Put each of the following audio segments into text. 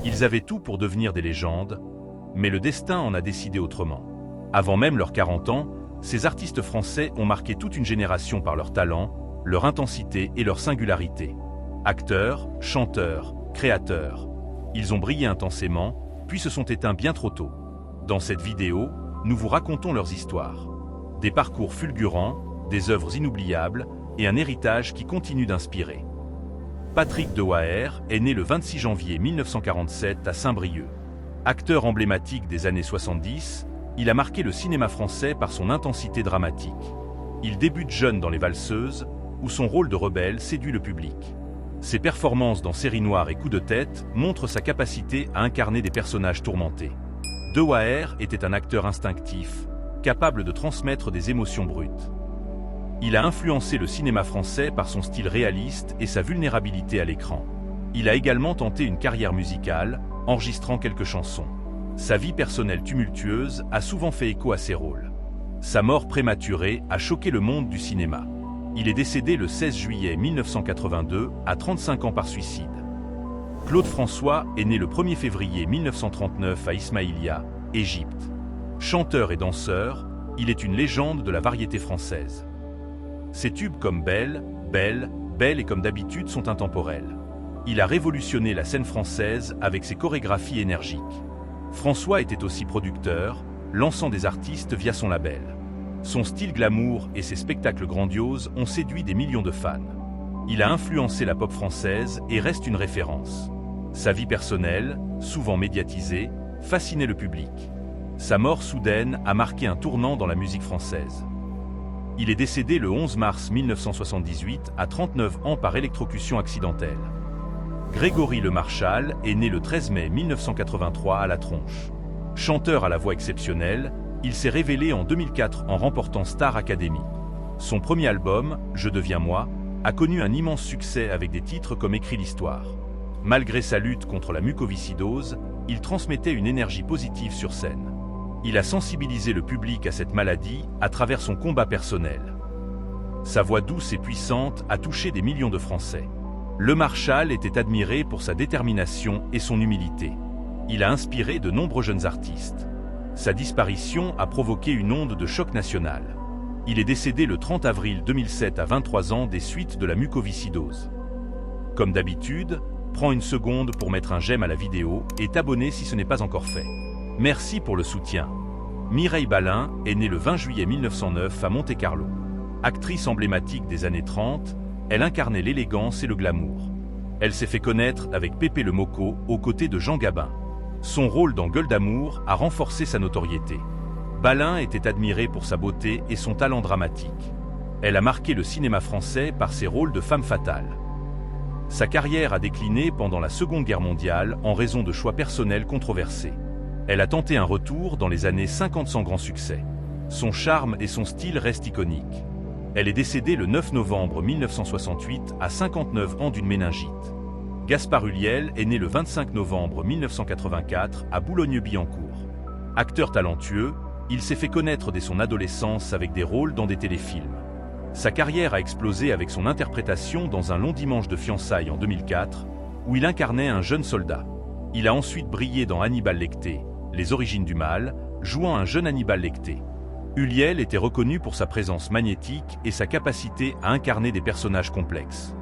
Ils avaient tout pour devenir des légendes, mais le destin en a décidé autrement. Avant même leurs 40 ans, ces artistes français ont marqué toute une génération par leur talent, leur intensité et leur singularité. Acteurs, chanteurs, créateurs, ils ont brillé intensément, puis se sont éteints bien trop tôt. Dans cette vidéo, nous vous racontons leurs histoires. Des parcours fulgurants, des œuvres inoubliables et un héritage qui continue d'inspirer. Patrick Dewaer est né le 26 janvier 1947 à Saint-Brieuc. Acteur emblématique des années 70, il a marqué le cinéma français par son intensité dramatique. Il débute jeune dans Les Valseuses, où son rôle de rebelle séduit le public. Ses performances dans Série Noire et Coup de tête montrent sa capacité à incarner des personnages tourmentés. Dewaer était un acteur instinctif, capable de transmettre des émotions brutes. Il a influencé le cinéma français par son style réaliste et sa vulnérabilité à l'écran. Il a également tenté une carrière musicale, enregistrant quelques chansons. Sa vie personnelle tumultueuse a souvent fait écho à ses rôles. Sa mort prématurée a choqué le monde du cinéma. Il est décédé le 16 juillet 1982, à 35 ans par suicide. Claude François est né le 1er février 1939 à Ismaïlia, Égypte. Chanteur et danseur, il est une légende de la variété française. Ses tubes comme Belle, Belle, Belle et Comme d'habitude sont intemporels. Il a révolutionné la scène française avec ses chorégraphies énergiques. François était aussi producteur, lançant des artistes via son label. Son style glamour et ses spectacles grandioses ont séduit des millions de fans. Il a influencé la pop française et reste une référence. Sa vie personnelle, souvent médiatisée, fascinait le public. Sa mort soudaine a marqué un tournant dans la musique française. Il est décédé le 11 mars 1978 à 39 ans par électrocution accidentelle. Grégory Le Marchal est né le 13 mai 1983 à La Tronche. Chanteur à la voix exceptionnelle, il s'est révélé en 2004 en remportant Star Academy. Son premier album, Je deviens moi, a connu un immense succès avec des titres comme Écrit l'histoire. Malgré sa lutte contre la mucoviscidose, il transmettait une énergie positive sur scène. Il a sensibilisé le public à cette maladie à travers son combat personnel. Sa voix douce et puissante a touché des millions de Français. Le Marchal était admiré pour sa détermination et son humilité. Il a inspiré de nombreux jeunes artistes. Sa disparition a provoqué une onde de choc national. Il est décédé le 30 avril 2007 à 23 ans des suites de la mucoviscidose. Comme d'habitude, prends une seconde pour mettre un j'aime à la vidéo et t'abonner si ce n'est pas encore fait. Merci pour le soutien. Mireille Balin est née le 20 juillet 1909 à Monte-Carlo. Actrice emblématique des années 30, elle incarnait l'élégance et le glamour. Elle s'est fait connaître avec Pépé le Moco aux côtés de Jean Gabin. Son rôle dans Gueule d'amour a renforcé sa notoriété. Balin était admirée pour sa beauté et son talent dramatique. Elle a marqué le cinéma français par ses rôles de femme fatale. Sa carrière a décliné pendant la Seconde Guerre mondiale en raison de choix personnels controversés. Elle a tenté un retour dans les années 50 sans grand succès. Son charme et son style restent iconiques. Elle est décédée le 9 novembre 1968 à 59 ans d'une méningite. Gaspard Ulliel est né le 25 novembre 1984 à Boulogne-Billancourt. Acteur talentueux, il s'est fait connaître dès son adolescence avec des rôles dans des téléfilms. Sa carrière a explosé avec son interprétation dans Un long dimanche de fiançailles en 2004, où il incarnait un jeune soldat. Il a ensuite brillé dans Hannibal Lecter, Les origines du mal, jouant un jeune Hannibal Lecter. Ulliel était reconnu pour sa présence magnétique et sa capacité à incarner des personnages complexes.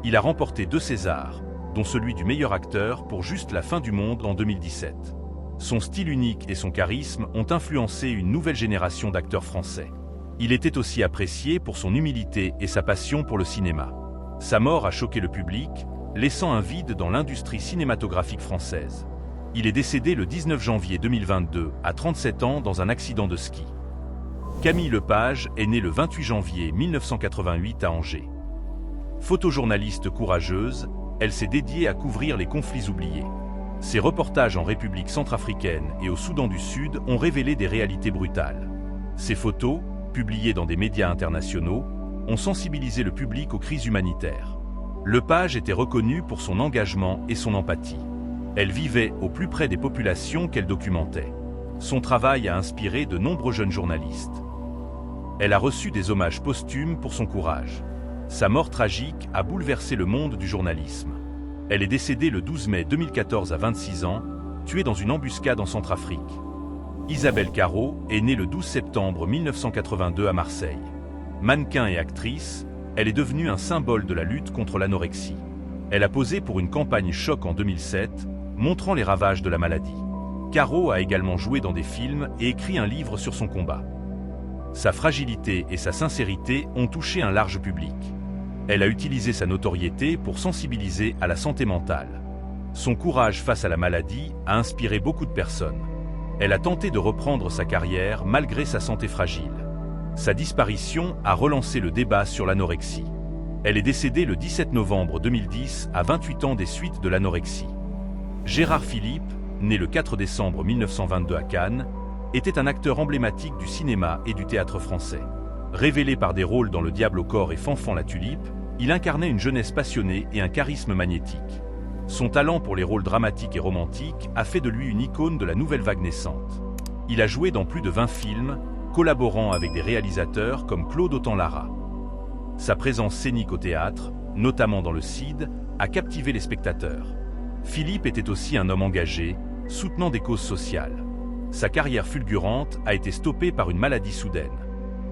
Il a remporté 2 Césars, dont celui du meilleur acteur pour Juste la fin du monde en 2017. Son style unique et son charisme ont influencé une nouvelle génération d'acteurs français. Il était aussi apprécié pour son humilité et sa passion pour le cinéma. Sa mort a choqué le public, laissant un vide dans l'industrie cinématographique française. Il est décédé le 19 janvier 2022, à 37 ans dans un accident de ski. Camille Lepage est née le 28 janvier 1988 à Angers. Photojournaliste courageuse, elle s'est dédiée à couvrir les conflits oubliés. Ses reportages en République centrafricaine et au Soudan du Sud ont révélé des réalités brutales. Ses photos, publiées dans des médias internationaux, ont sensibilisé le public aux crises humanitaires. Lepage était reconnue pour son engagement et son empathie. Elle vivait au plus près des populations qu'elle documentait. Son travail a inspiré de nombreux jeunes journalistes. Elle a reçu des hommages posthumes pour son courage. Sa mort tragique a bouleversé le monde du journalisme. Elle est décédée le 12 mai 2014 à 26 ans, tuée dans une embuscade en Centrafrique. Isabelle Carrot est née le 12 septembre 1982 à Marseille. Mannequin et actrice, elle est devenue un symbole de la lutte contre l'anorexie. Elle a posé pour une campagne choc en 2007, montrant les ravages de la maladie. Carrot a également joué dans des films et écrit un livre sur son combat. Sa fragilité et sa sincérité ont touché un large public. Elle a utilisé sa notoriété pour sensibiliser à la santé mentale. Son courage face à la maladie a inspiré beaucoup de personnes. Elle a tenté de reprendre sa carrière malgré sa santé fragile. Sa disparition a relancé le débat sur l'anorexie. Elle est décédée le 17 novembre 2010 à 28 ans des suites de l'anorexie. Gérard Philippe, né le 4 décembre 1922 à Cannes, était un acteur emblématique du cinéma et du théâtre français. Révélé par des rôles dans Le Diable au corps et Fanfan la Tulipe, il incarnait une jeunesse passionnée et un charisme magnétique. Son talent pour les rôles dramatiques et romantiques a fait de lui une icône de la nouvelle vague naissante. Il a joué dans plus de 20 films, collaborant avec des réalisateurs comme Claude Autant-Lara. Sa présence scénique au théâtre, notamment dans Le Cid, a captivé les spectateurs. Philippe était aussi un homme engagé, soutenant des causes sociales. Sa carrière fulgurante a été stoppée par une maladie soudaine.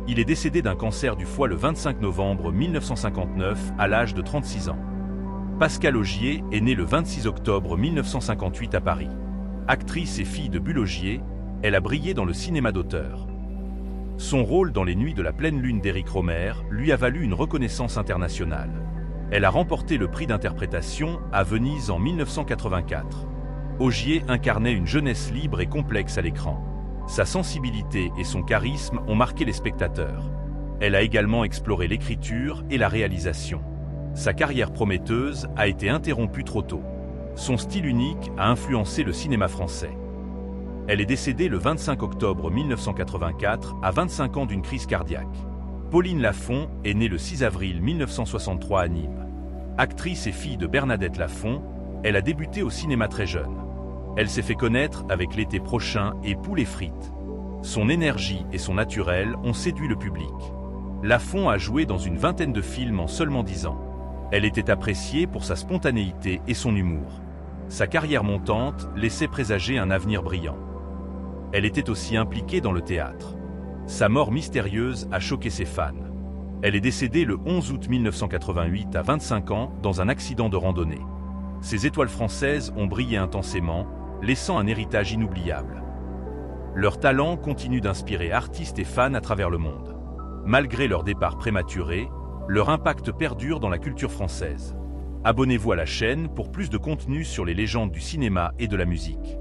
Il est décédé d'un cancer du foie le 25 novembre 1959 à l'âge de 36 ans. Pascale Augier est née le 26 octobre 1958 à Paris. Actrice et fille de Bulogier, elle a brillé dans le cinéma d'auteur. Son rôle dans Les Nuits de la pleine lune d'Éric Rohmer lui a valu une reconnaissance internationale. Elle a remporté le prix d'interprétation à Venise en 1984. Augier incarnait une jeunesse libre et complexe à l'écran. Sa sensibilité et son charisme ont marqué les spectateurs. Elle a également exploré l'écriture et la réalisation. Sa carrière prometteuse a été interrompue trop tôt. Son style unique a influencé le cinéma français. Elle est décédée le 25 octobre 1984 à 25 ans d'une crise cardiaque. Pauline Lafont est née le 6 avril 1963 à Nîmes. Actrice et fille de Bernadette Lafont, elle a débuté au cinéma très jeune. Elle s'est fait connaître avec L'été prochain et Poules et frites. Son énergie et son naturel ont séduit le public. Lafont a joué dans une vingtaine de films en seulement 10 ans. Elle était appréciée pour sa spontanéité et son humour. Sa carrière montante laissait présager un avenir brillant. Elle était aussi impliquée dans le théâtre. Sa mort mystérieuse a choqué ses fans. Elle est décédée le 11 août 1988 à 25 ans dans un accident de randonnée. Ces étoiles françaises ont brillé intensément, laissant un héritage inoubliable. Leur talent continue d'inspirer artistes et fans à travers le monde. Malgré leur départ prématuré, leur impact perdure dans la culture française. Abonnez-vous à la chaîne pour plus de contenu sur les légendes du cinéma et de la musique.